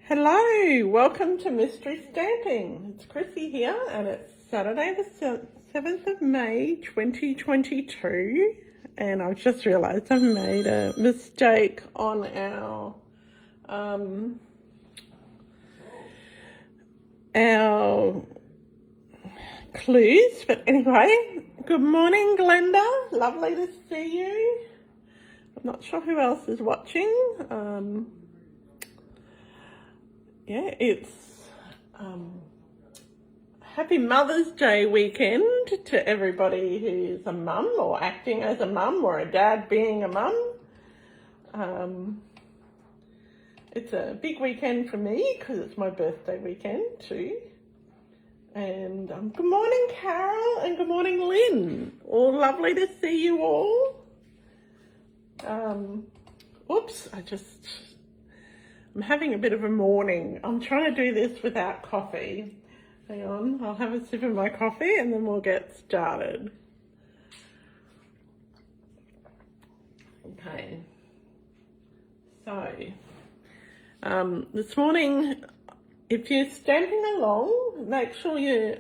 Hello, welcome to Mystery Stamping. It's Chrissy here and it's Saturday the 7th of May 2022 and I've just realised I've made a mistake on our clues. But anyway, good morning Glenda, lovely to see you. I'm not sure who else is watching. Yeah, it's Happy Mother's Day weekend to everybody who's a mum or acting as a mum or a dad being a mum. It's a big weekend for me because it's my birthday weekend too. And good morning Carol and good morning Lynn. All lovely to see you all. Oops, I'm having a bit of a morning. I'm trying to do this without coffee. Hang on, I'll have a sip of my coffee and then we'll get started. Okay. So, this morning, if you're stamping along, make sure you,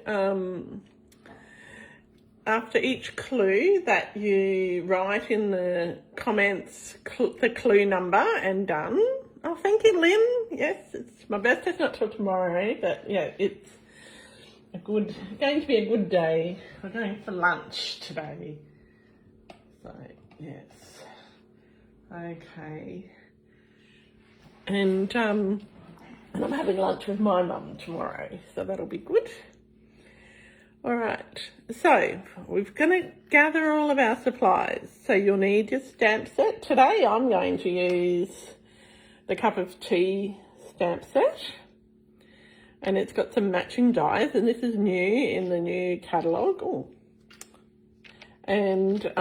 after each clue that you write in the comments the clue number and done. Oh, thank you, Lynn. Yes, my birthday's not till tomorrow, but yeah, it's going to be a good day. We're going for lunch today. So, yes. Okay. And I'm having lunch with my mum tomorrow, so that'll be good. All right, so we're going to gather all of our supplies. So you'll need your stamp set. Today I'm going to use the cup of tea stamp set, and it's got some matching dies, and this is new in the new catalogue. Ooh. And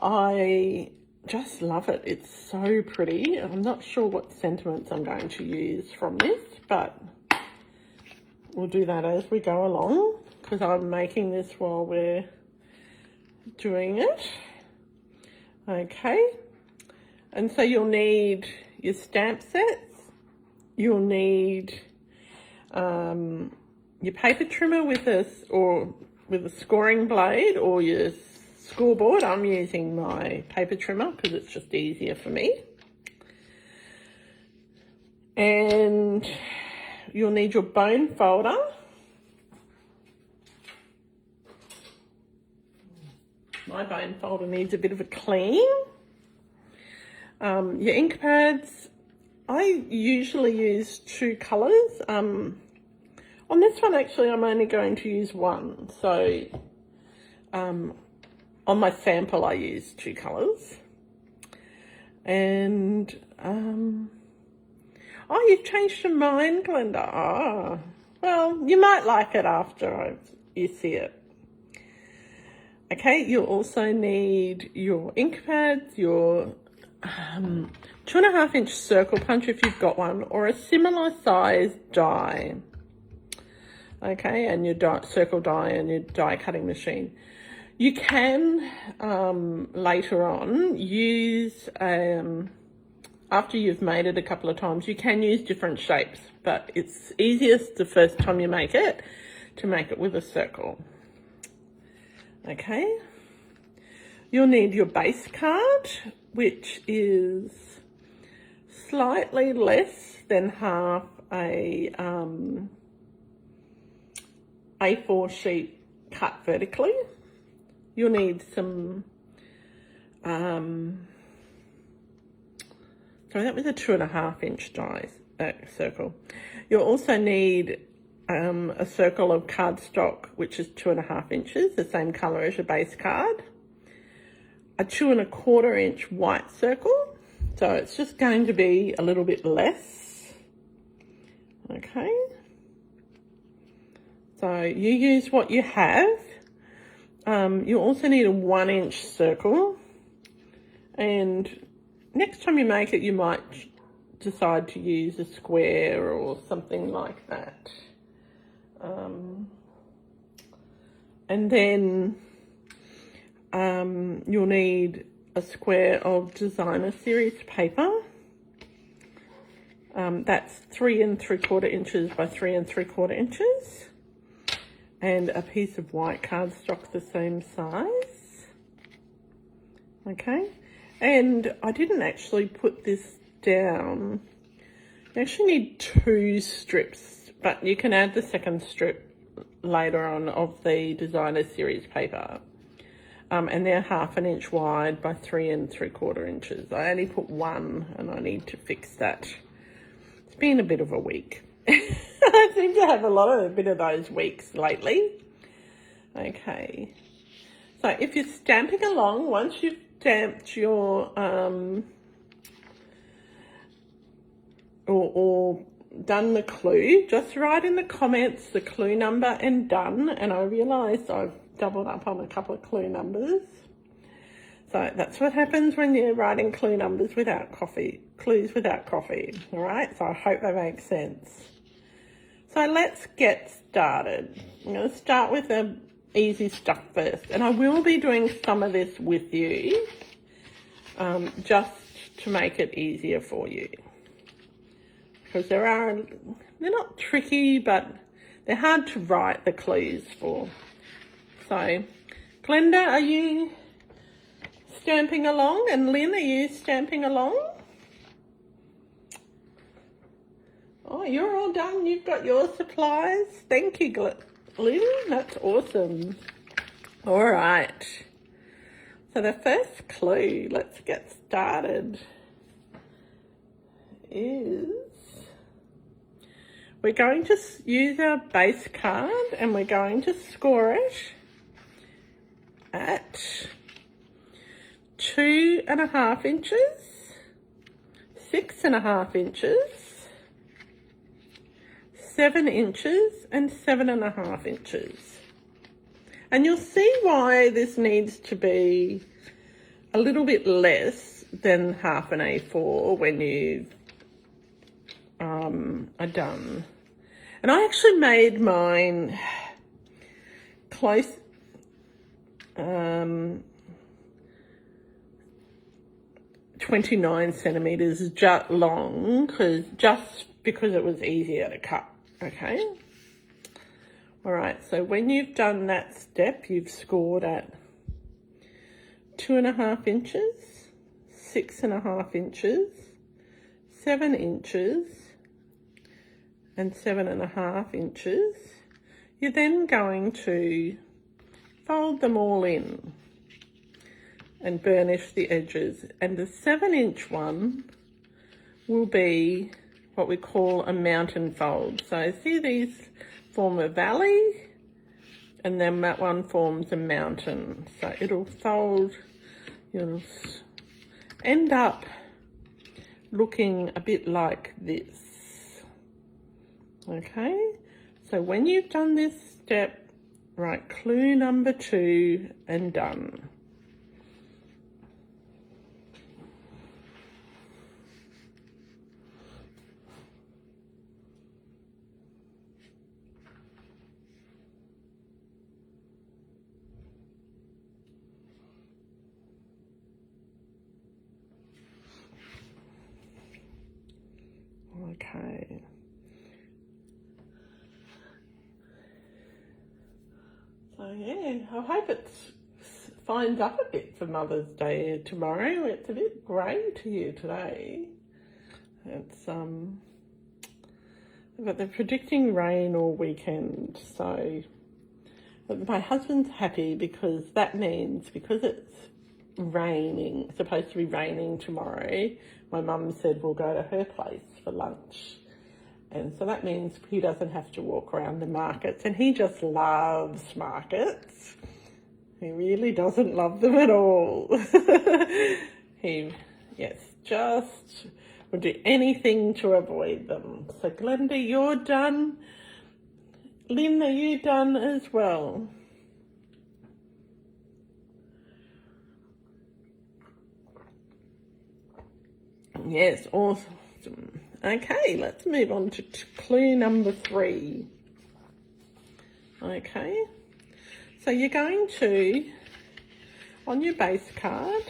I just love it. It's so pretty. I'm not sure what sentiments I'm going to use from this, but we'll do that as we go along because I'm making this while we're doing it. Okay. And so you'll need your stamp sets, you'll need your paper trimmer with a scoring blade or your scoreboard. I'm using my paper trimmer because it's just easier for me. And you'll need your bone folder. My bone folder needs a bit of a clean. Your ink pads, I usually use two colours. On this one, actually, I'm only going to use one. So, on my sample, I use two colours. And, oh, you've changed your mind, Glenda. Ah, well, you might like it after you see it. Okay, you'll also need your ink pads, your 2.5 inch circle punch if you've got one, or a similar size die. Okay, and your circle die and your die cutting machine. You can later on use, after you've made it a couple of times, you can use different shapes, but it's easiest the first time you make it to make it with a circle. Okay, you'll need your base card, which is slightly less than half a A4 sheet cut vertically. You'll need some, sorry, that was a 2.5 inch die circle. You'll also need a circle of cardstock, which is 2.5 inches, the same colour as your base card. A 2.25 inch white circle, so it's just going to be a little bit less. Okay, so you use what you have. You also need a 1 inch circle, and next time you make it you might decide to use a square or something like that. And then you'll need a square of designer series paper. That's 3 3/4 inches by 3 3/4 inches. And a piece of white cardstock the same size. Okay, and I didn't actually put this down. You actually need 2 strips, but you can add the second strip later on of the designer series paper. And they're 1/2 inch wide by 3 3/4 inches. I only put 1 and I need to fix that. It's been a bit of a week. I seem to have a bit of those weeks lately. Okay. So if you're stamping along, once you've stamped your, or done the clue, just write in the comments the clue number and done. And I realised I've doubled up on a couple of clue numbers. So that's what happens when you're writing clue numbers without coffee, clues without coffee, all right? So I hope that makes sense. So let's get started. I'm going to start with the easy stuff first. And I will be doing some of this with you, just to make it easier for you. Because they're not tricky, but they're hard to write the clues for. So, Glenda, are you stamping along? And Lynn, are you stamping along? Oh, you're all done. You've got your supplies. Thank you, Lynn. That's awesome. All right. So the first clue, let's get started, is we're going to use our base card and we're going to score it at 2.5 inches, 6.5 inches, 7 inches and 7.5 inches. And you'll see why this needs to be a little bit less than half an A4 when you are done. And I actually made mine close, 29 centimeters long, just because it was easier to cut. Okay. All right. So when you've done that step, you've scored at 2.5 inches, 6.5 inches, 7 inches, and 7.5 inches. You're then going to fold them all in and burnish the edges. And the 7-inch one will be what we call a mountain fold. So see, these form a valley and then that one forms a mountain. So it'll fold, you'll end up looking a bit like this. Okay, so when you've done this step, write clue number 2 and done. Okay. So yeah, I hope it finds up a bit for Mother's Day tomorrow. It's a bit grey to you today. It's but they're predicting rain all weekend, so but my husband's happy because that means, because it's raining, supposed to be raining tomorrow, my mum said we'll go to her place for lunch. And so that means he doesn't have to walk around the markets. And he just loves markets. He really doesn't love them at all. Just would do anything to avoid them. So Glenda, you're done. Lynn, are you done as well? Yes, awesome. Okay, let's move on to clue number 3. Okay, so you're going to, on your base card,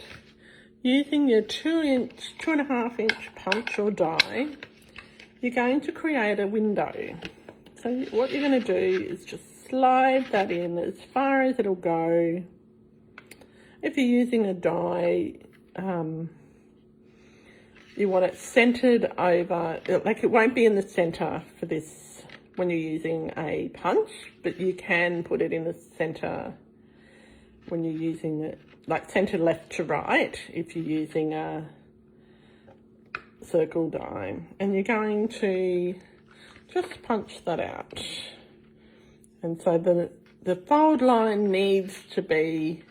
using your 2.5 inch punch or die, you're going to create a window. So what you're going to do is just slide that in as far as it'll go. If you're using a die, you want it centered over, like it won't be in the center for this when you're using a punch, but you can put it in the center when you're using it, like center left to right, if you're using a circle die. And you're going to just punch that out. And so the fold line needs to be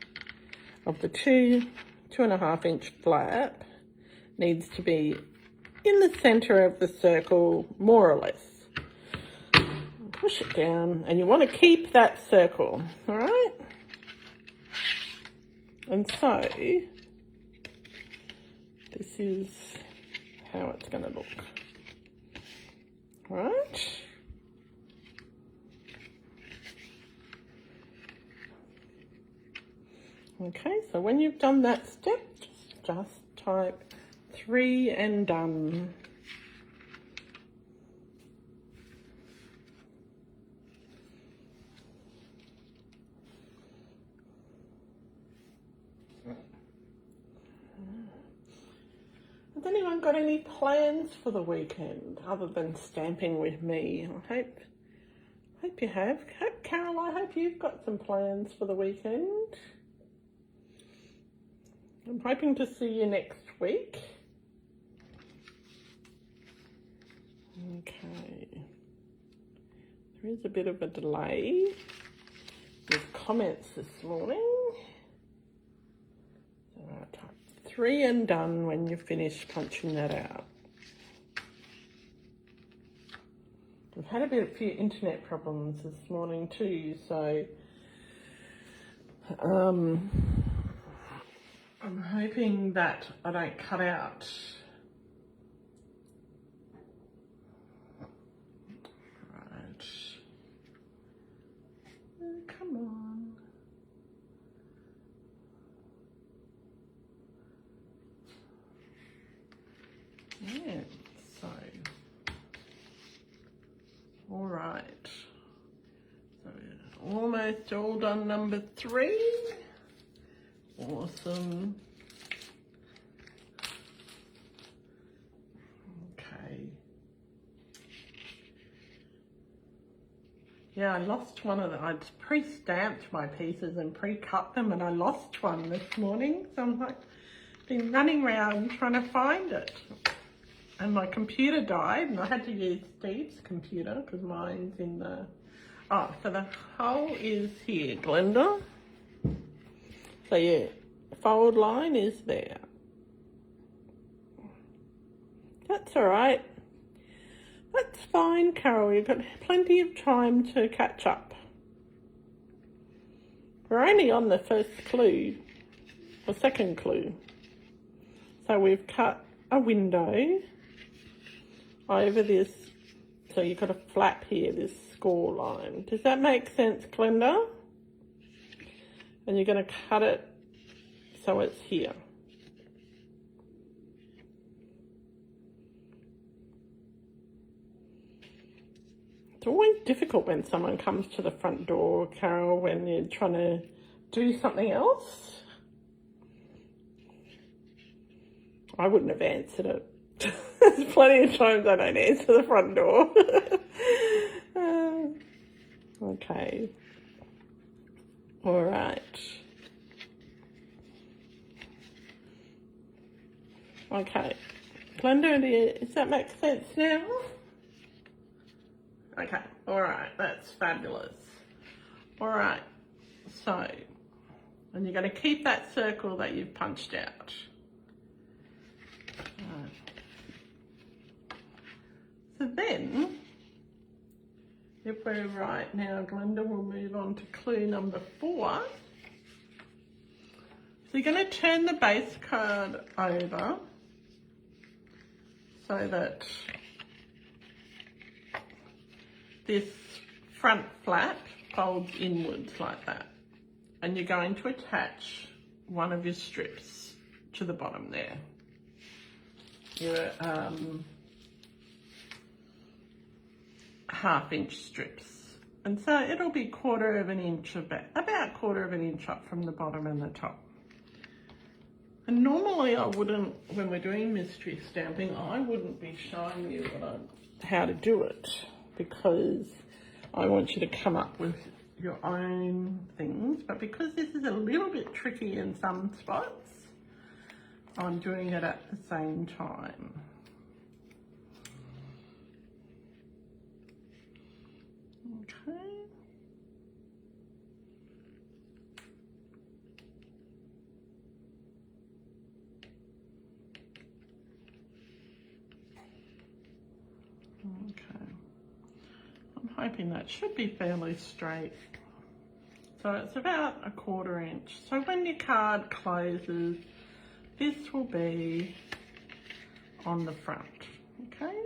of the 2.5 inch flap, needs to be in the center of the circle, more or less. Push it down, and you want to keep that circle, all right? And so this is how it's going to look, all right? Okay, so when you've done that step, just type 3 and done. Has anyone got any plans for the weekend other than stamping with me? I hope you have. Carol, I hope you've got some plans for the weekend. I'm hoping to see you next week. Okay. There is a bit of a delay with comments this morning. So I'll type 3 and done when you finish punching that out. We've had a few internet problems this morning too, so I'm hoping that I don't cut out. Right. Oh, come on. Yeah, so. All right. So almost all done number 3. Awesome. Okay. Yeah, I lost one of them. I'd pre-stamped my pieces and pre-cut them, and I lost one this morning. So I'm like, been running around trying to find it. And my computer died, and I had to use Steve's computer because mine's in the... Oh, so the hole is here, Glenda. So yeah, fold line is there. That's all right. That's fine, Carol. You've got plenty of time to catch up. We're only on the first clue, or second clue. So we've cut a window over this. So you've got a flap here, this score line. Does that make sense, Glenda? And you're going to cut it so it's here. It's always difficult when someone comes to the front door, Carol, when you're trying to do something else. I wouldn't have answered it. There's plenty of times I don't answer the front door. Okay. All right. Okay. Glenda, does that make sense now? Okay. All right. That's fabulous. All right. So, and you're going to keep that circle that you've punched out. So then, if we're right now, Glenda, we'll move on to clue number 4. So you're going to turn the base card over so that this front flap folds inwards like that. And you're going to attach one of your strips to the bottom there. Your 1/2 inch strips. And so it'll be 1/4 inch, about 1/4 inch up from the bottom and the top. And normally I wouldn't, when we're doing mystery stamping, I wouldn't be showing you how to do it, because I want you to come up with your own things. But because this is a little bit tricky in some spots, I'm doing it at the same time. Okay. Okay. I'm hoping that should be fairly straight. So it's about 1/4 inch. So when your card closes, this will be on the front, okay?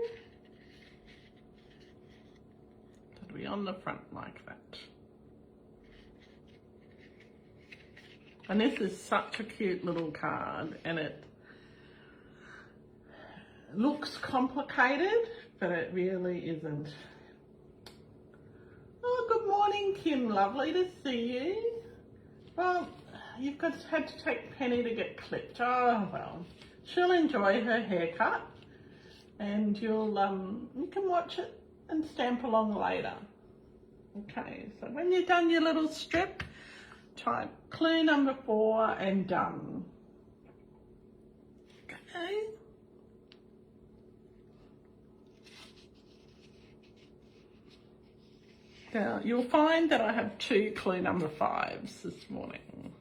It'll be on the front like that. And this is such a cute little card, and it looks complicated, but it really isn't. Oh, good morning, Kim. Lovely to see you. Well, you've had to take Penny to get clipped. Oh, well, she'll enjoy her haircut, and you can watch it and stamp along later. Okay, so when you've done your little strip, type clue number 4 and done. Okay. Now, you'll find that I have 2 clue number 5s this morning.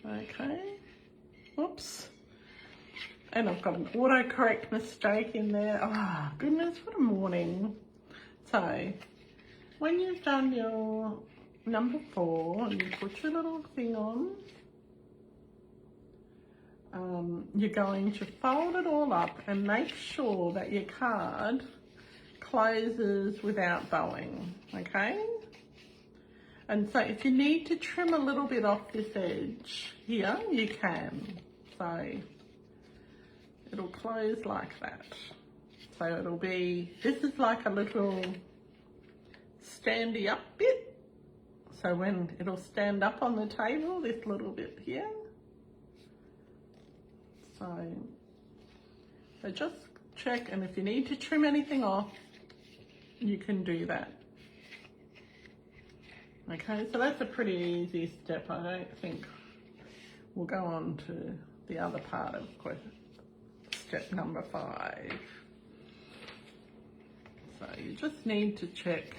Okay. Oops. And I've got an autocorrect mistake in there. Oh, goodness, what a morning. So, when you've done your number 4 and you put your little thing on, you're going to fold it all up and make sure that your card closes without bowing, okay? And so if you need to trim a little bit off this edge here, you can. So it'll close like that. So it'll be, this is like a little standy up bit. So when it'll stand up on the table, this little bit here. So just check, and if you need to trim anything off, you can do that. Okay, so that's a pretty easy step. I don't think we'll go on to the other part of step number 5. So you just need to check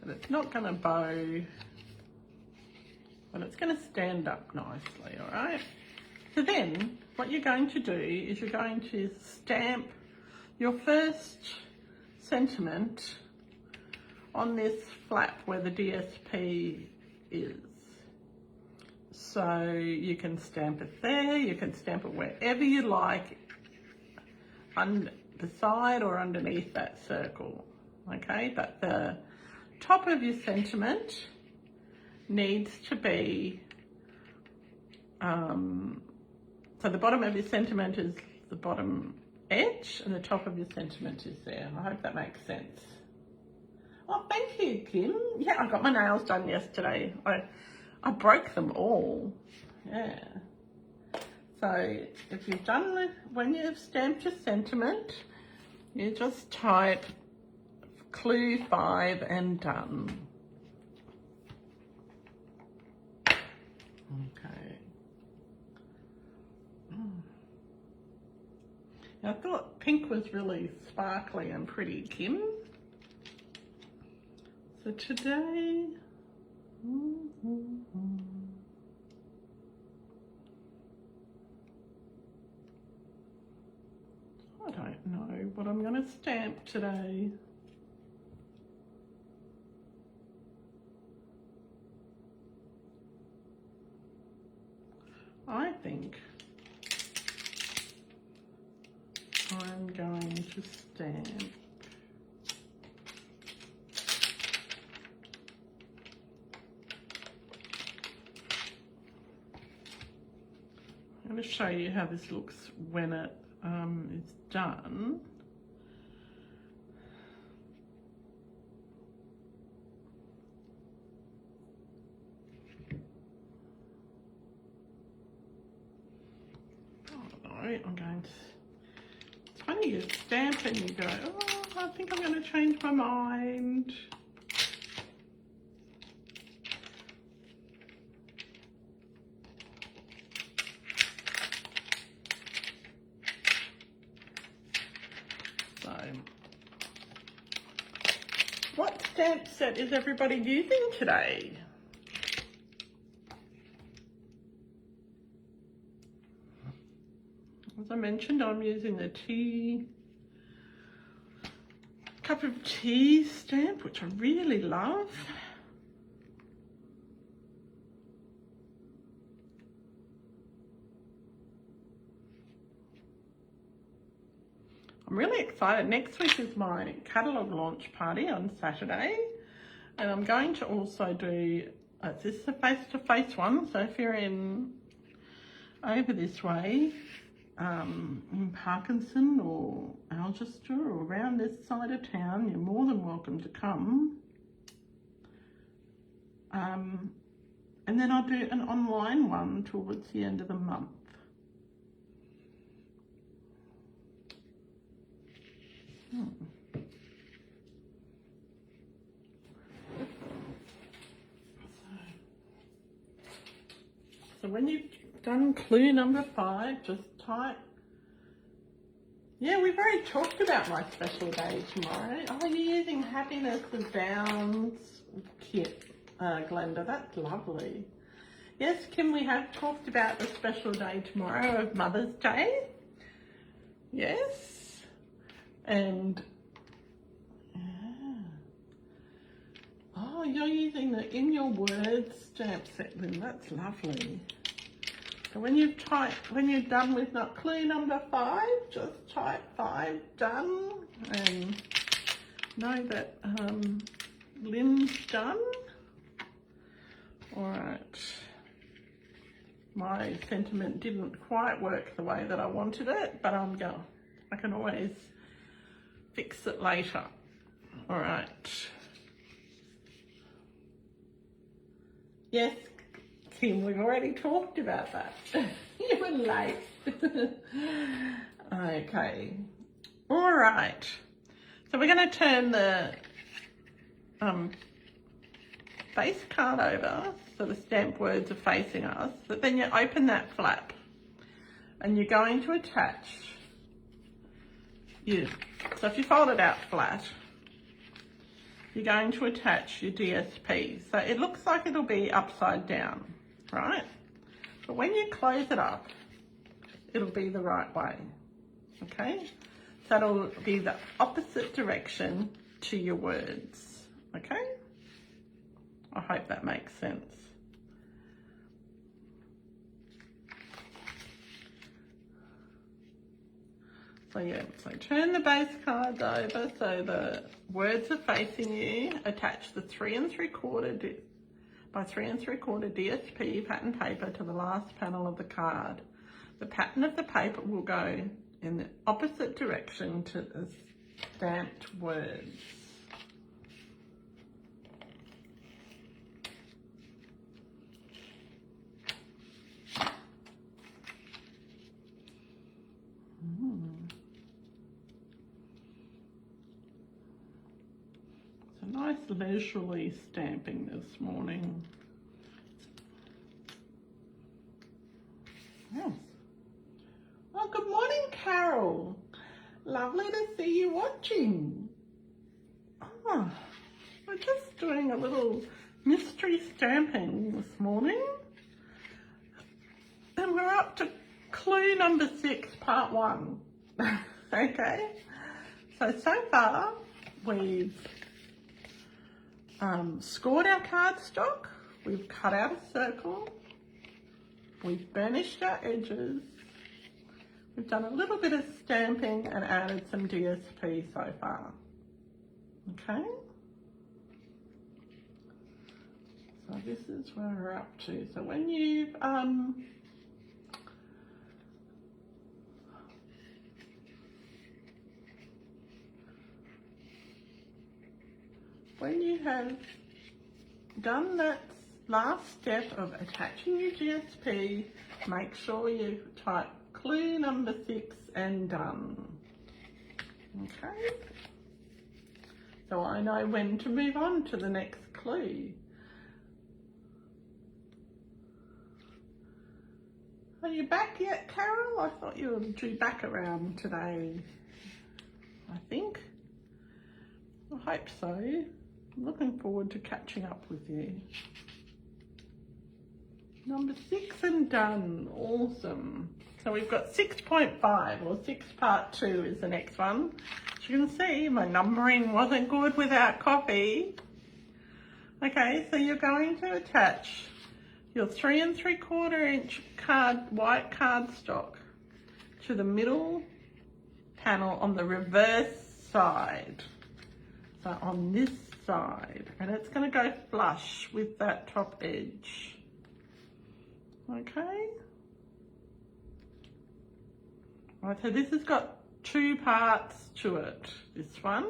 that it's not going to bow, but it's going to stand up nicely, all right? So then what you're going to do is you're going to stamp your first sentiment on this flap where the DSP is. So you can stamp it there, you can stamp it wherever you like, beside or underneath that circle, okay? But the top of your sentiment needs to be, so the bottom of your sentiment is the bottom edge and the top of your sentiment is there. I hope that makes sense. Oh, thank you, Kim. Yeah, I got my nails done yesterday. I broke them all. Yeah. So if you've done when you've stamped your sentiment, you just type clue 5 and done. Okay. I thought pink was really sparkly and pretty, Kim. So today, I don't know what I'm going to stamp today. I think I'm going to stamp I'm going to show you how this looks when it is done. I'm going to, it's funny, you stamp and you go, oh, I think I'm going to change my mind. So, what stamp set is everybody using today? As I mentioned, I'm using the cup of tea stamp, which I really love. I'm really excited. Next week is my catalogue launch party on Saturday, and I'm going to also do, this is a face-to-face one, so if you're over this way, in Parkinson or Algester or around this side of town, you're more than welcome to come. And then I'll do an online one towards the end of the month. So when you've done clue number 5, just type. Yeah, we've already talked about my special day tomorrow. Oh, you're using Happiness of Bounds kit, Glenda. That's lovely. Yes, Kim, we have talked about the special day tomorrow of Mother's Day. Yes. And, yeah. Oh, you're using the In Your Words stamp set, Lynn. That's lovely. So when you've done with clue number 5, just type 5 done and know that Lynn's done. All right. My sentiment didn't quite work the way that I wanted it, but I can always fix it later. All right. Yes, Kim, we've already talked about that. You were late. Okay. All right. So we're going to turn the base card over so the stamped words are facing us. But then you open that flap and you're going to attach so if you fold it out flat, you're going to attach your DSP. So it looks like it'll be upside down, right? But when you close it up, it'll be the right way, okay? So it'll be the opposite direction to your words, okay? I hope that makes sense. So yeah, so turn the base cards over so the words are facing you. Attach the 3 3/4 by 3 3/4 DSP pattern paper to the last panel of the card. The pattern of the paper will go in the opposite direction to the stamped words. Nice leisurely stamping this morning. Yes. Well, good morning, Carol. Lovely to see you watching. Oh, we're just doing a little mystery stamping this morning. And we're up to clue number 6, part 1. Okay. So far, we've scored our cardstock, we've cut out a circle, we've burnished our edges, we've done a little bit of stamping and added some DSP so far, okay? So this is where we're up to. So when you've have done that last step of attaching your GSP, make sure you type clue number 6 and done. Okay. So I know when to move on to the next clue. Are you back yet, Carol? I thought you were due back around today, I think. I hope so. I'm looking forward to catching up with you. Number 6 and done. Awesome. So we've got 6.5, or 6 part 2 is the next one. As you can see, my numbering wasn't good without coffee. Okay, so you're going to attach your 3 3/4 inch white cardstock to the middle panel on the reverse side. So on this side, and it's going to go flush with that top edge. Okay. Right, so this has got 2 parts to it, this one.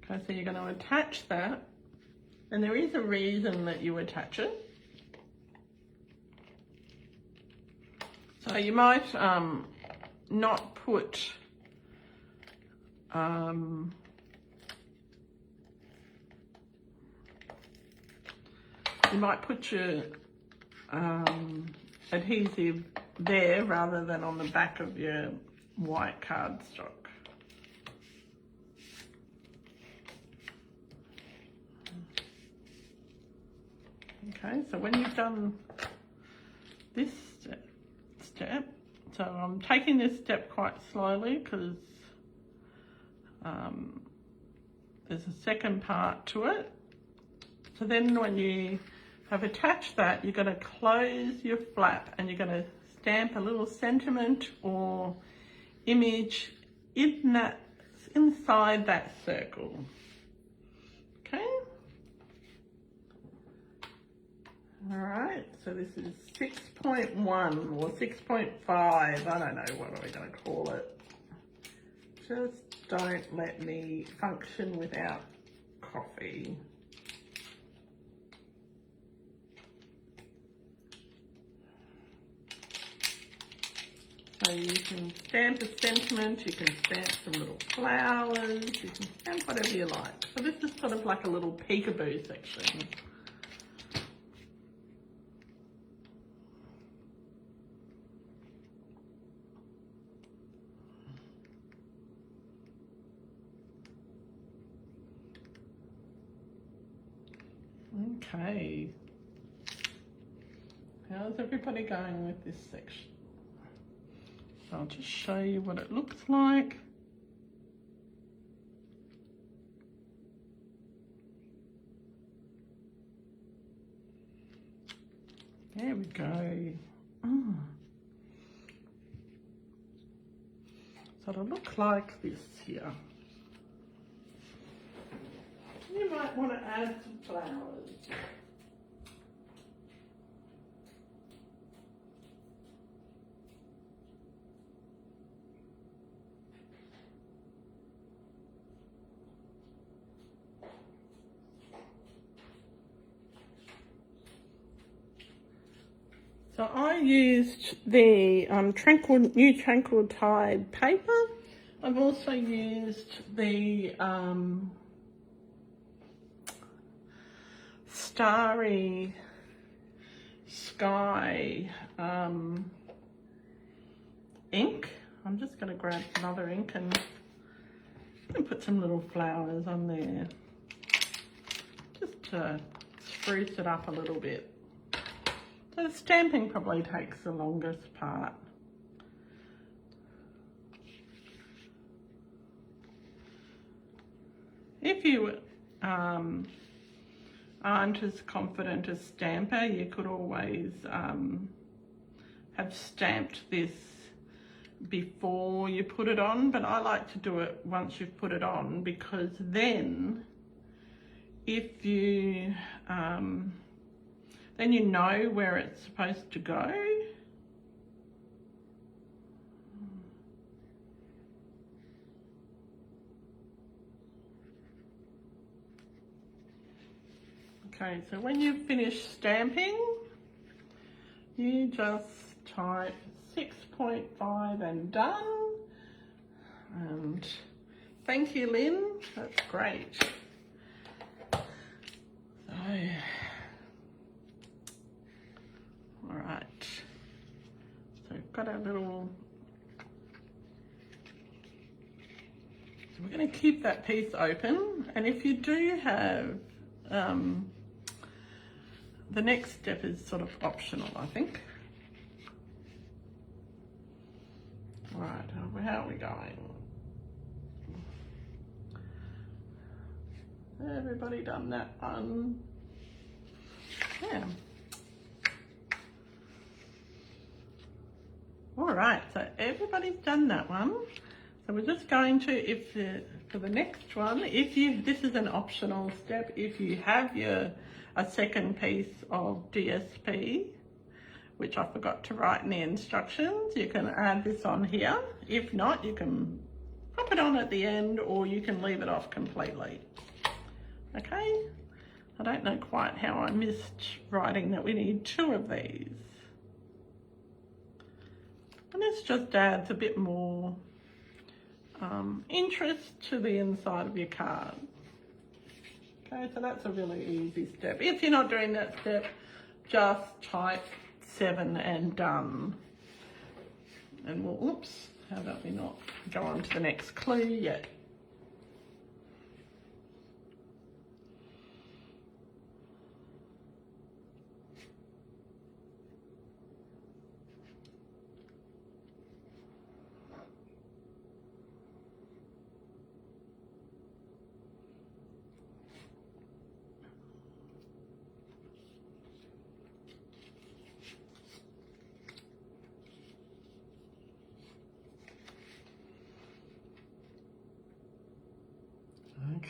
Okay, so you're going to attach that, and there is a reason that you attach it. So you might not put you might put your adhesive there rather than on the back of your white cardstock. Okay, so when you've done this step, so I'm taking this step quite slowly because there's a second part to it. So then when you have attached that, you're going to close your flap and you're going to stamp a little sentiment or image inside that circle. Okay? Alright, so this is 6.1 or 6.5, I don't know, what are we going to call it? Just don't let me function without coffee. So you can stamp a sentiment, you can stamp some little flowers, you can stamp whatever you like. So this is sort of like a little peekaboo section. Okay. How's everybody going with this section? So I'll just show you what it looks like. There we go. Oh. So it'll look like this here. You might want to add some flowers. So I used the new Tranquil Tide paper. I've also used the Starry Sky ink. I'm just going to grab another ink and put some little flowers on there, just to spruce it up a little bit. So the stamping probably takes the longest part. If you aren't as confident as stamper, you could always have stamped this before you put it on, but I like to do it once you've put it on, because then if you then you know where it's supposed to go. Okay, so when you've finished stamping, you just type 6.5 and done. And thank you, Lynn, that's great. So, all right, so we've got our little, so we're going to keep that piece open, and if you do have, the next step is sort of optional, I think. All right, how are we going? Everybody done that one? Yeah. All right, so everybody's done that one. So we're just going to, for the next one, this is an optional step, if you have a second piece of DSP, which I forgot to write in the instructions, you can add this on here. If not, you can pop it on at the end, or you can leave it off completely. Okay, I don't know quite how I missed writing that we need 2 of these. And this just adds a bit more interest to the inside of your card. Okay, so that's a really easy step. If you're not doing that step, just type 7 and done. And we'll, oops, how about we not go on to the next clue yet?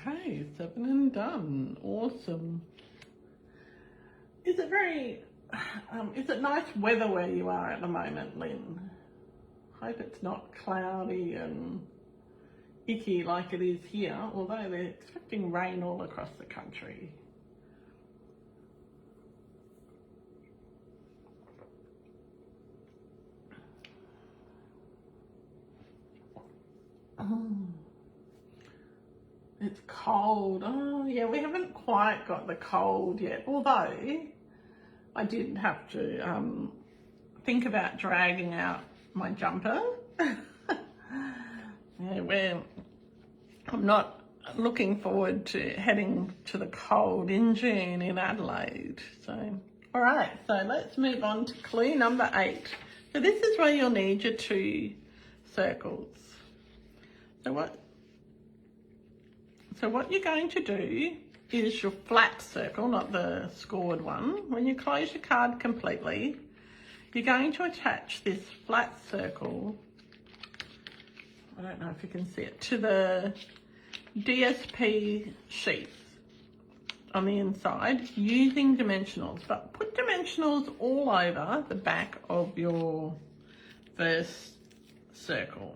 Okay, 7 and done. Awesome. Is it nice weather where you are at the moment, Lynn? Hope it's not cloudy and icky like it is here, although they're expecting rain all across the country. It's cold. Oh yeah, we haven't quite got the cold yet, although I did have to think about dragging out my jumper. Yeah, I'm not looking forward to heading to the cold in June in Adelaide. So, all right, so let's move on to clue number 8. So this is where you'll need your 2 circles. So what you're going to do is your flat circle, not the scored one. When you close your card completely, you're going to attach this flat circle, I don't know if you can see it, to the DSP sheet on the inside using dimensionals, but put dimensionals all over the back of your first circle.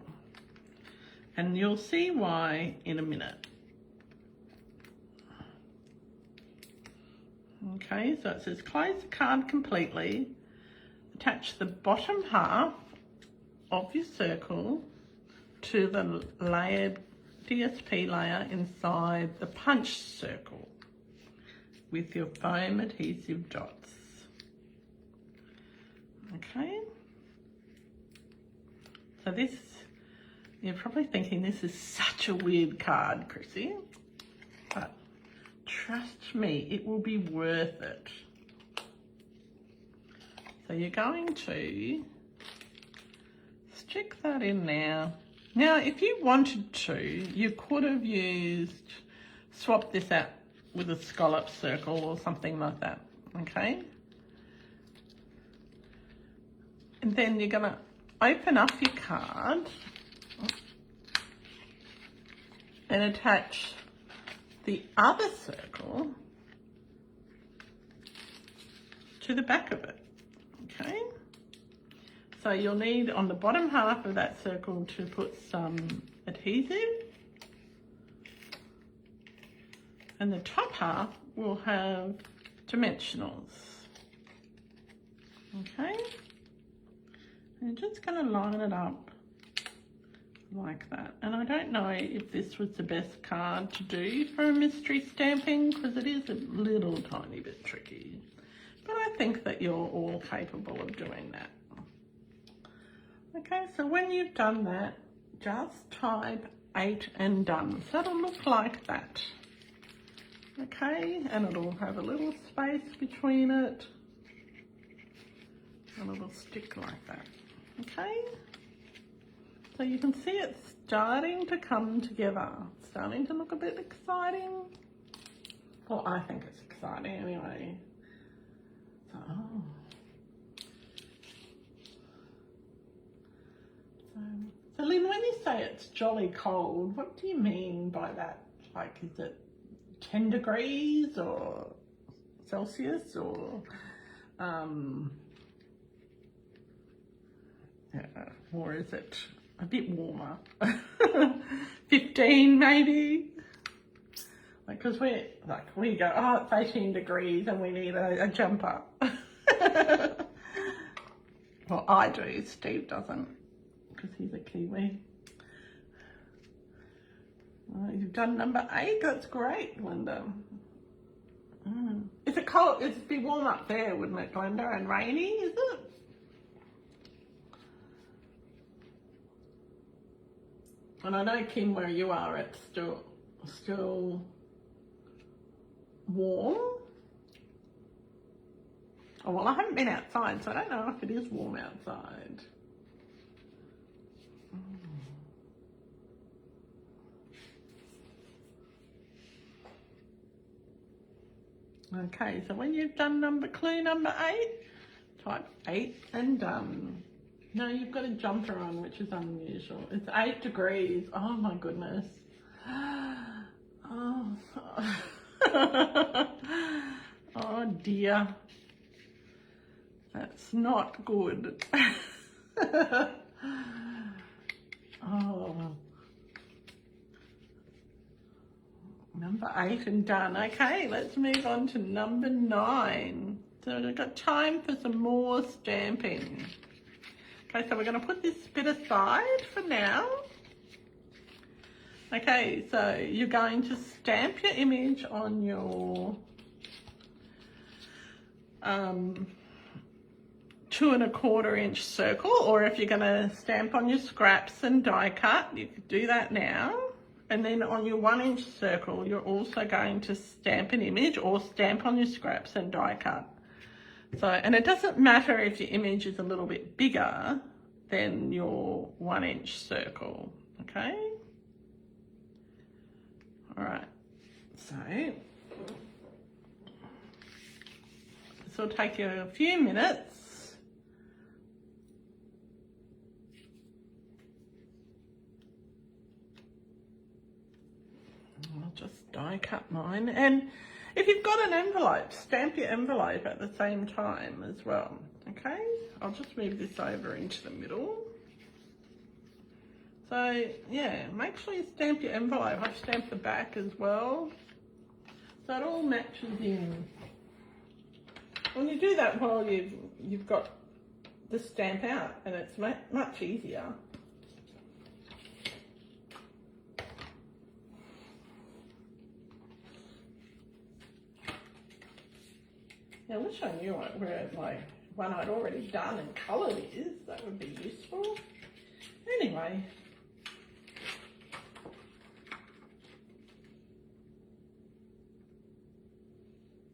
And you'll see why in a minute. Okay, so it says close the card completely, attach the bottom half of your circle to the layered DSP layer inside the punch circle with your foam adhesive dots. Okay, so this, you're probably thinking this is such a weird card, Chrissy, but trust me, it will be worth it. So you're going to stick that in there. Now, if you wanted to, you could have swapped this out with a scallop circle or something like that, okay? And then you're gonna open up your card and attach the other circle to the back of it, okay? So you'll need on the bottom half of that circle to put some adhesive, and the top half will have dimensionals, Okay, and just going to line it up like that. And I don't know if this was the best card to do for a mystery stamping because it is a little tiny bit tricky, but I think that you're all capable of doing that. Okay, so when you've done that, just type 8 and done. So it'll look like that. Okay, and it'll have a little space between it. And it'll stick like that. Okay, so you can see it's starting to come together. It's starting to look a bit exciting. Well, I think it's exciting anyway. So, so Lynn, when you say it's jolly cold, what do you mean by that? Like, is it 10 degrees or Celsius or or is it a bit warmer? 15 maybe? Like, because we go, oh, it's 18 degrees and we need a jumper. Well, I do, Steve doesn't, because he's a Kiwi. You've done number 8, that's great, Linda. Is it cold? It'd be warm up there, wouldn't it, Glenda? And rainy, is it? And I know, Kim, where you are, it's still warm. Oh, well, I haven't been outside, so I don't know if it is warm outside. Okay, so when you've done clue number 8, type 8 and done. No, you've got a jumper on, which is unusual. It's 8 degrees. Oh my goodness. Oh, oh dear. That's not good. Oh. Number 8 and done. Okay, let's move on to number 9. So we've got time for some more stamping. Okay, so we're going to put this bit aside for now. Okay, so you're going to stamp your image on your 2 1/4 inch circle, or if you're going to stamp on your scraps and die cut, you could do that now. And then on your 1 inch circle, you're also going to stamp an image or stamp on your scraps and die cut. So, and it doesn't matter if your image is a little bit bigger than your 1 inch circle, okay? All right, so this will take you a few minutes. I'll just die cut mine, and if you've got an envelope, stamp your envelope at the same time as well, okay? I'll just move this over into the middle. So yeah, make sure you stamp your envelope. I've stamped the back as well, so it all matches in. When you do that while you've got the stamp out, and it's much easier. Yeah, I wish I knew where my one I'd already done and coloured is. That would be useful. Anyway.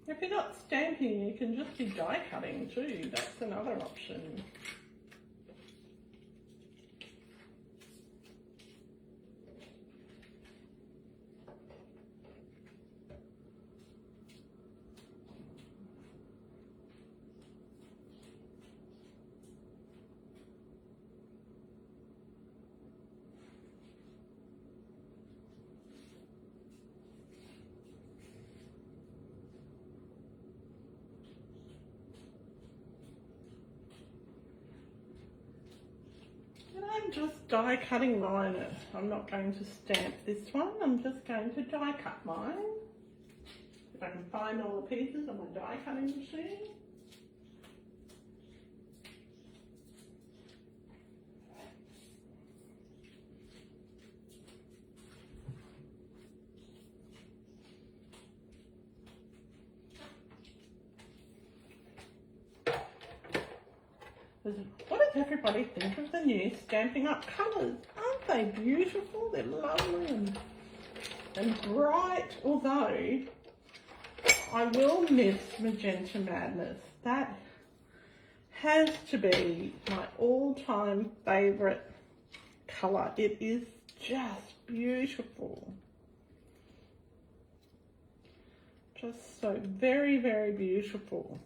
If you're not stamping, you can just be die cutting too. That's another option. I'm just die cutting mine. I'm not going to stamp this one. I'm just going to die cut mine. If I can find all the pieces on my die cutting machine. What does everybody think of the new Stampin' Up colours? Aren't they beautiful? They're lovely and bright, although I will miss Magenta Madness. That has to be my all-time favourite colour. It is just beautiful. Just so very, very beautiful.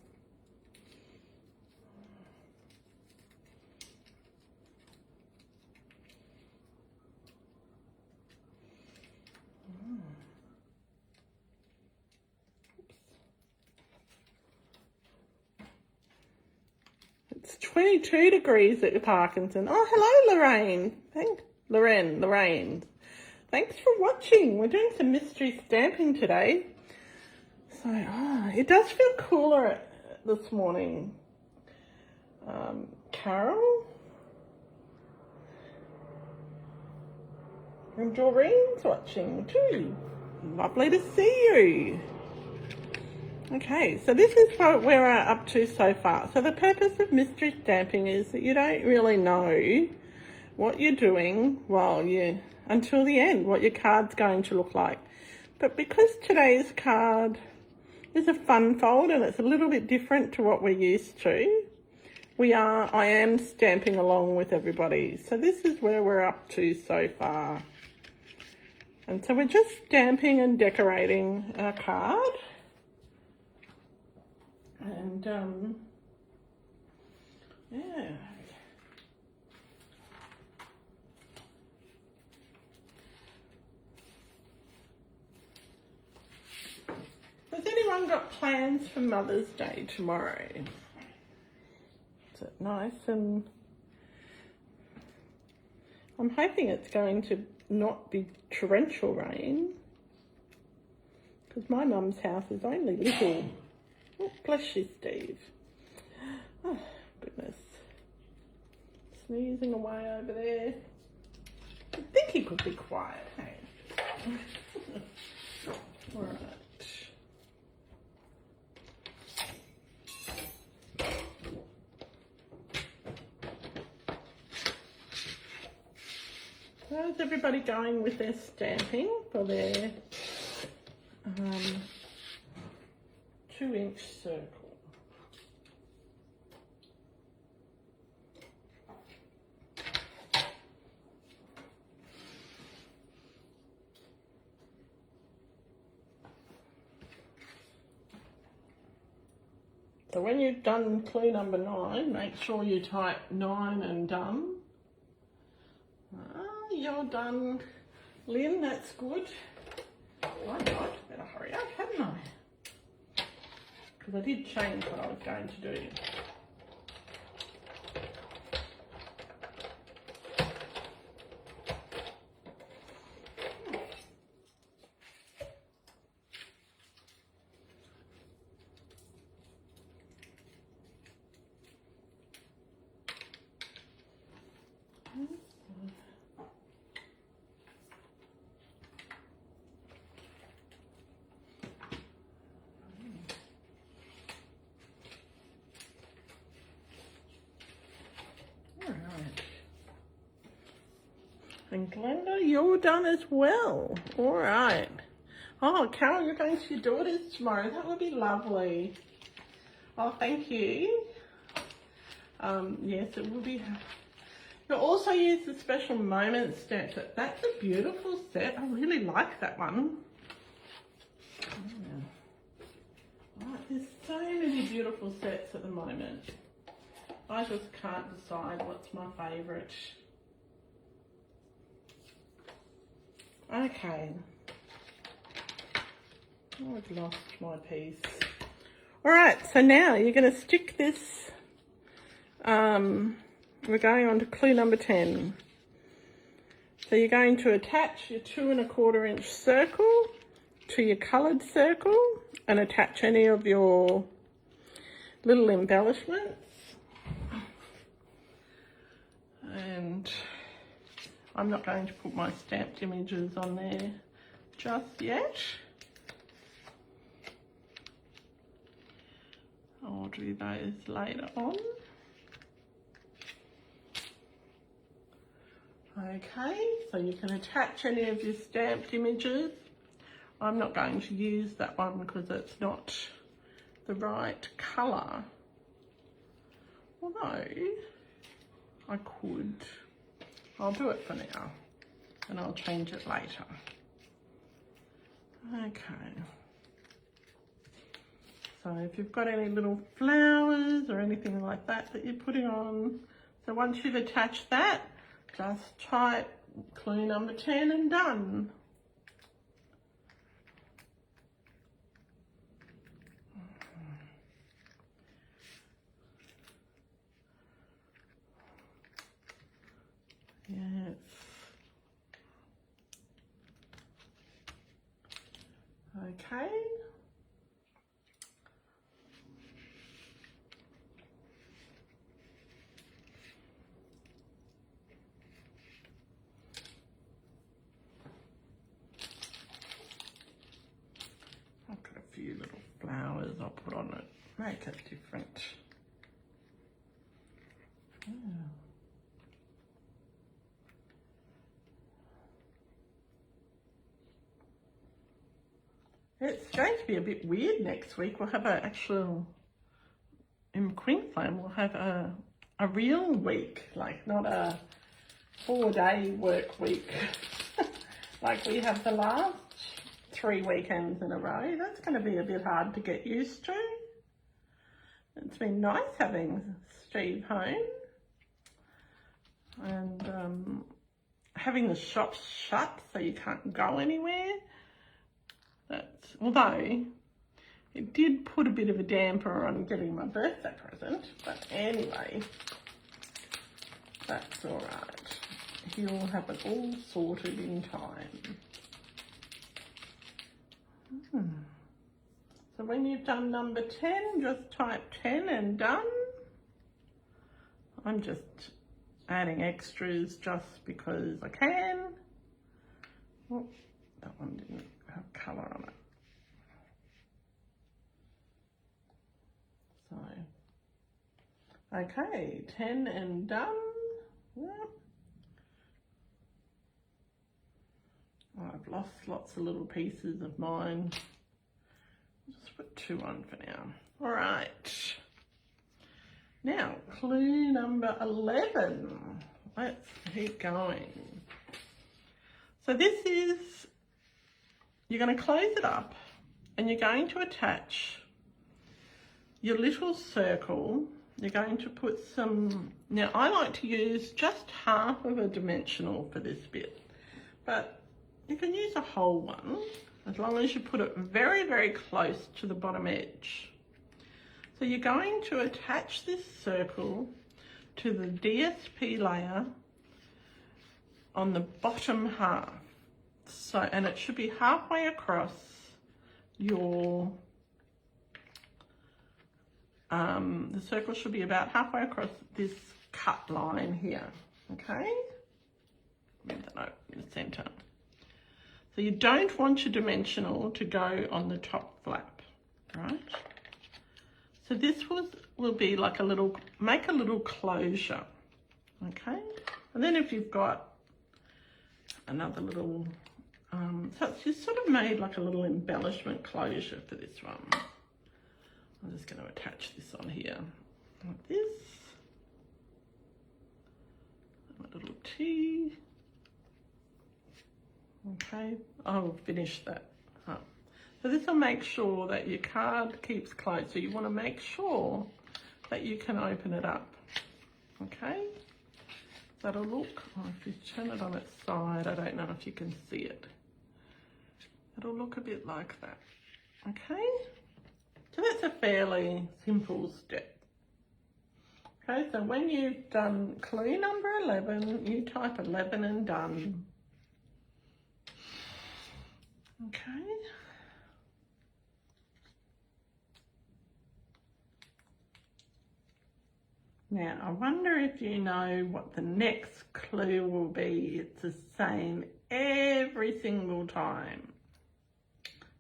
It's 22 degrees at Parkinson. Oh, hello, Lorraine. Lorraine. Thanks for watching. We're doing some mystery stamping today. So, it does feel cooler this morning. Carol. And Doreen's watching too. Lovely to see you. Okay, so this is what we're up to so far. So the purpose of mystery stamping is that you don't really know what you're doing until the end, what your card's going to look like. But because today's card is a fun fold and it's a little bit different to what we're used to, I am stamping along with everybody. So this is where we're up to so far. And so we're just stamping and decorating our card. And, yeah. Has anyone got plans for Mother's Day tomorrow? Is it nice? And I'm hoping it's going to not be torrential rain, because my mum's house is only little. Oh, bless you, Steve. Oh, goodness. Sneezing away over there. I think he could be quiet, hey? All right. How's everybody going with their stamping for their 2-inch circle? So when you've done clue number 9, make sure you type 9 and done. You're done, Lynn, that's good. Oh my God, better hurry up, haven't I? Because I did change what I was going to do. And Glenda, you're done as well. All right. Oh, Carol, you're going to your daughter's tomorrow. That would be lovely. Oh, thank you. Yes, it will be. You'll also use the Special Moments stamp set. That's a beautiful set. I really like that one. Right, there's so many beautiful sets at the moment. I just can't decide what's my favourite. Okay. Oh, I've lost my piece. All right, so now you're going to stick this. We're going on to clue number 10. So you're going to attach your 2 1/4 inch circle to your coloured circle and attach any of your little embellishments. And I'm not going to put my stamped images on there just yet. I'll do those later on. Okay, so you can attach any of your stamped images. I'm not going to use that one because it's not the right colour. Although, I could. I'll do it for now and I'll change it later. Okay. So if you've got any little flowers or anything like that that you're putting on, so once you've attached that, just type clue number 10 and done. Yes. Okay. I've got a few little flowers I'll put on it, make it different. Yeah. It's going to be a bit weird next week. We'll have an actual, in Queensland, we'll have a real week, like not a 4-day work week like we have the last 3 weekends in a row. That's going to be a bit hard to get used to. It's been nice having Steve home and having the shops shut so you can't go anywhere. Although it did put a bit of a damper on getting my birthday present, but anyway, that's all right. He'll have it all sorted in time. So when you've done number 10, just type 10 and done. I'm just adding extras just because I can. Oh, that one didn't have colour on it. So, okay, 10 and done. Yep. Oh, I've lost lots of little pieces of mine. Just put 2 on for now. All right. Now, clue number 11. Let's keep going. So this is, you're going to close it up and you're going to attach your little circle. You're going to put some, now I like to use just half of a dimensional for this bit, but you can use a whole one as long as you put it very, very close to the bottom edge. So you're going to attach this circle to the DSP layer on the bottom half. So, and it should be halfway across your, the circle should be about halfway across this cut line here, okay? Move that over in the center. So you don't want your dimensional to go on the top flap, right? So this will be like a little, make a little closure, okay? And then if you've got another little, so it's just sort of made like a little embellishment closure for this one. I'm just going to attach this on here like this. My little T. Okay, I'll finish that up. So this will make sure that your card keeps closed. So you want to make sure that you can open it up. Okay, that'll look, oh, if you turn it on its side, I don't know if you can see it. It'll look a bit like that. Okay, so that's a fairly simple step. Okay, so when you've done clue number 11, you type 11 and done. Okay. Now, I wonder if you know what the next clue will be. It's the same every single time.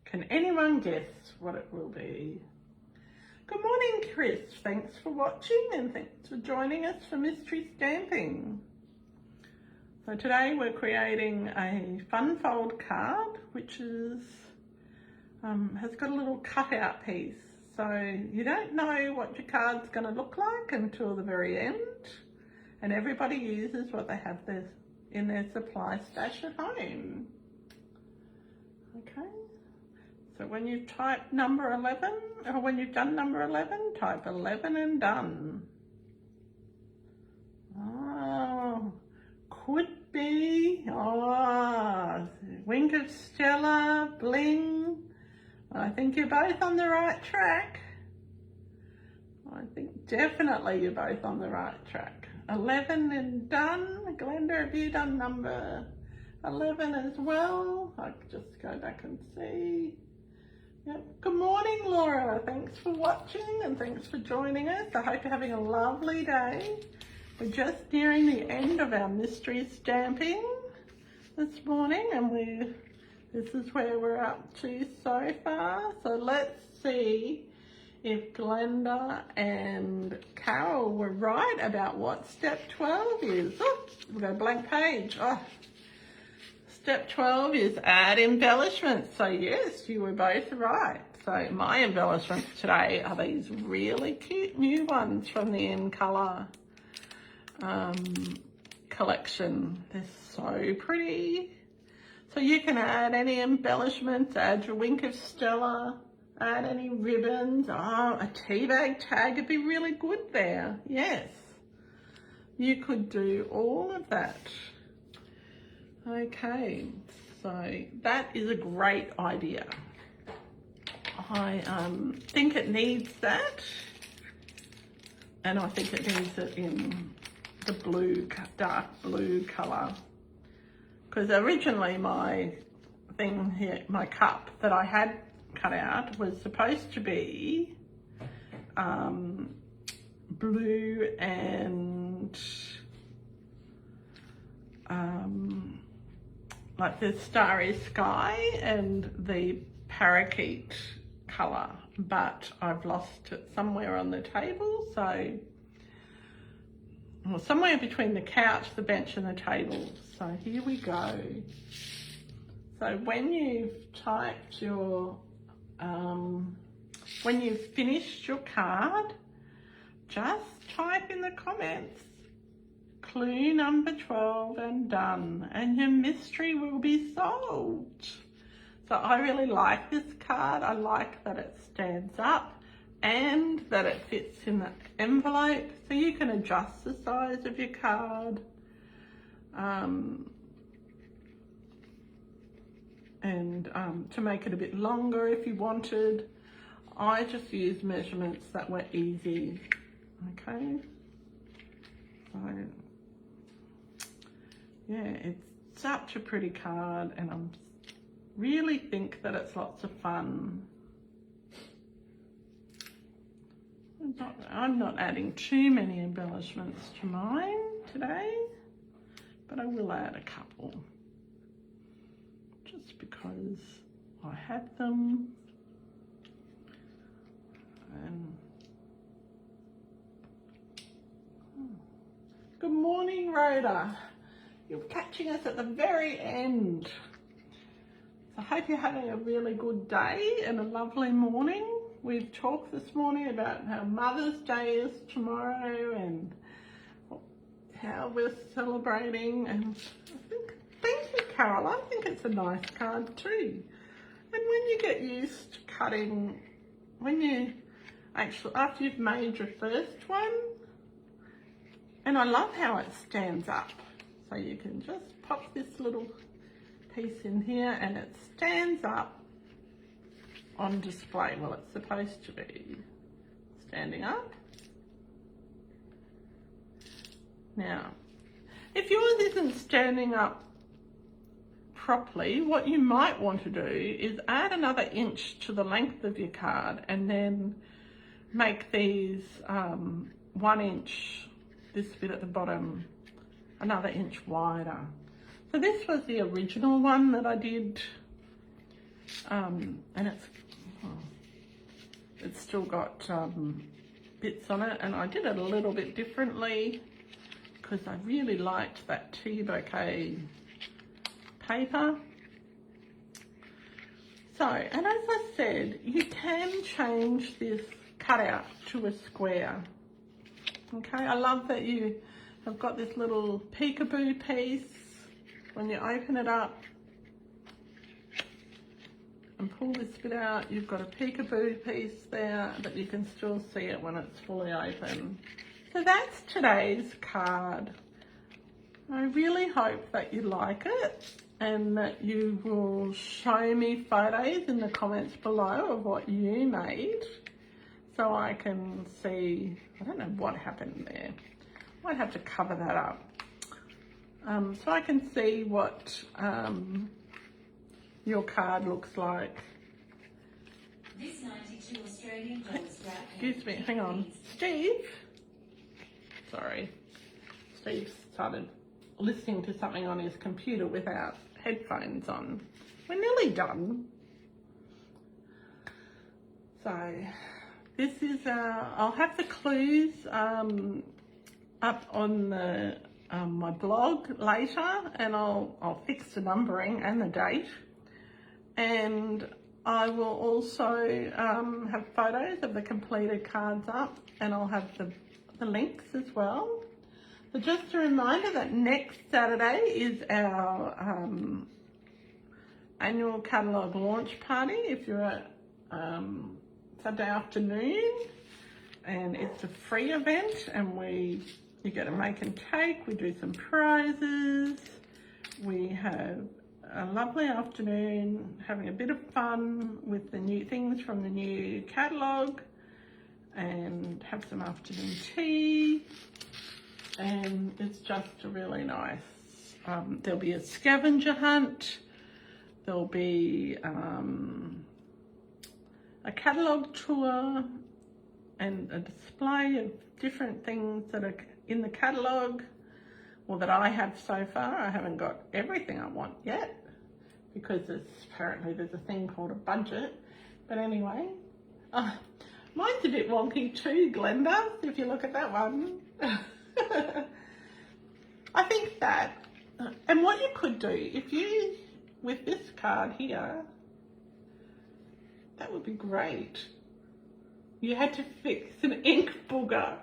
Can anyone guess what it will be? Good morning, Chris. Thanks for watching and thanks for joining us for Mystery Stamping. So today we're creating a fun fold card, which is has got a little cutout piece. So you don't know what your card's going to look like until the very end. And everybody uses what they have in their supply stash at home. Okay. So when you type number 11, or when you've done number 11, type 11 and done. Oh, could be, Wink of Stella, bling. I think you're both on the right track. I think definitely you're both on the right track. 11 and done. Glenda, have you done number 11 as well? I'll just go back and see. Yep. Good morning, Laura. Thanks for watching and thanks for joining us. I hope you're having a lovely day. We're just nearing the end of our mystery stamping this morning, and this is where we're up to so far. So let's see if Glenda and Carol were right about what step 12 is. Oh, we've got a blank page. Oh. Step 12 is add embellishments. So yes, you were both right. So my embellishments today are these really cute new ones from the In Colour collection. They're so pretty. So you can add any embellishments, add your Wink of Stella, add any ribbons. Oh, a tea bag tag would be really good there. Yes, you could do all of that. Okay, so that is a great idea. I think it needs that, and I think it needs it in the blue, dark blue colour, because originally my thing here, my cup that I had cut out was supposed to be blue and like the Starry Sky and the parakeet colour, but I've lost it somewhere on the table, so well, somewhere between the couch, the bench and the table. So here we go. So when you've typed your, when you've finished your card, just type in the comments clue number 12 and done, and your mystery will be solved. So I really like this card. I like that it stands up and that it fits in the envelope, so you can adjust the size of your card and to make it a bit longer if you wanted. I just used measurements that were easy. Okay, so yeah, it's such a pretty card, and I really think that it's lots of fun. I'm not adding too many embellishments to mine today, but I will add a couple just because I have them. And good morning, Rhoda. You're catching us at the very end. So I hope you're having a really good day and a lovely morning. We've talked this morning about how Mother's Day is tomorrow and how we're celebrating, and I think, thank you, Carol, I think it's a nice card too. And when you get used to cutting, when you actually, after you've made your first one, and I love how it stands up. So you can just pop this little piece in here and it stands up on display. Well, it's supposed to be standing up. Now, if yours isn't standing up properly, what you might want to do is add another inch to the length of your card and then make these 1 inch, this bit at the bottom, another inch wider. So this was the original one that I did, and it's still got bits on it, and I did it a little bit differently because I really liked that tea bouquet paper. So, and as I said, you can change this cutout to a square. Okay, I love that you have got this little peekaboo piece. When you open it up and pull this bit out, you've got a peekaboo piece there, but you can still see it when it's fully open. So that's today's card. I really hope that you like it and that you will show me photos in the comments below of what you made so I can see. I don't know what happened there. Might have to cover that up. So I can see what your card looks like. This 92 Australian dollars wrap. Excuse me, hang on. Steve? Sorry. Steve started listening to something on his computer without headphones on. We're nearly done. So this is, I'll have the clues up on the my blog later, and I'll fix the numbering and the date, and I will also have photos of the completed cards up, and I'll have the links as well. But just a reminder that next Saturday is our annual catalogue launch party. If you're at Saturday afternoon, and it's a free event, and you get a make and take, we do some prizes, we have a lovely afternoon having a bit of fun with the new things from the new catalogue, and have some afternoon tea, and it's just a really nice, there'll be a scavenger hunt, there'll be a catalogue tour and a display of different things that are in the catalogue, or that I have so far. I haven't got everything I want yet, because apparently there's a thing called a budget. But anyway, mine's a bit wonky too, Glenda, if you look at that one. I think that, and what you could do, if you, with this card here, that would be great. You had to fix an ink booger.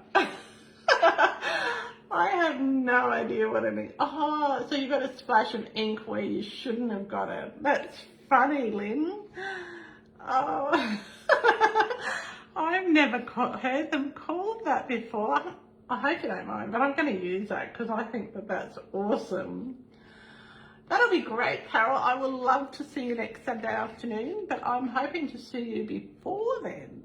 I have no idea what an ink. Oh, so you got a splash of ink where you shouldn't have got it. That's funny, Lynn. Oh, I've never heard them called that before. I hope you don't mind, but I'm going to use that because I think that that's awesome. That'll be great, Carol. I will love to see you next Saturday afternoon, but I'm hoping to see you before then.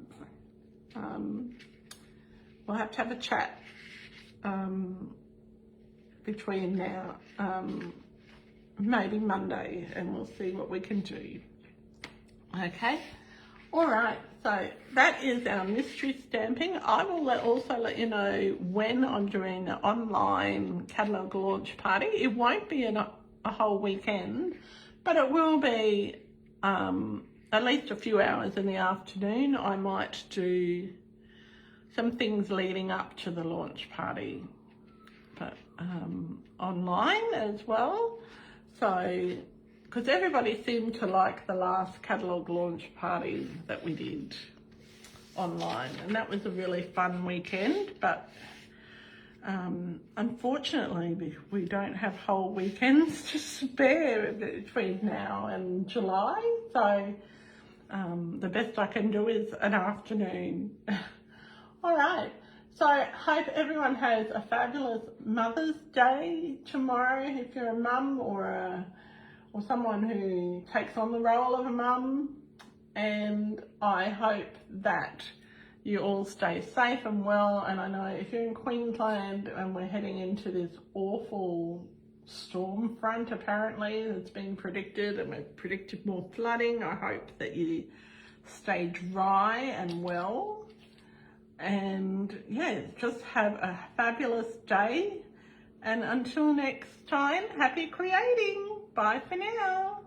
We'll have to have a chat between now, maybe Monday, and we'll see what we can do. Okay, all right, so that is our mystery stamping. I will also let you know when I'm doing the online catalogue launch party. It won't be a whole weekend, but it will be at least a few hours in the afternoon. I might do some things leading up to the launch party, but online as well. So, because everybody seemed to like the last catalogue launch party that we did online, and that was a really fun weekend, but unfortunately we don't have whole weekends to spare between now and July, so the best I can do is an afternoon. All right, so I hope everyone has a fabulous Mother's Day tomorrow if you're a mum or someone who takes on the role of a mum, and I hope that you all stay safe and well. And I know if you're in Queensland and we're heading into this awful storm front apparently that's been predicted, and we've predicted more flooding, I hope that you stay dry and well. And yeah, just have a fabulous day. And until next time, happy creating. Bye for now.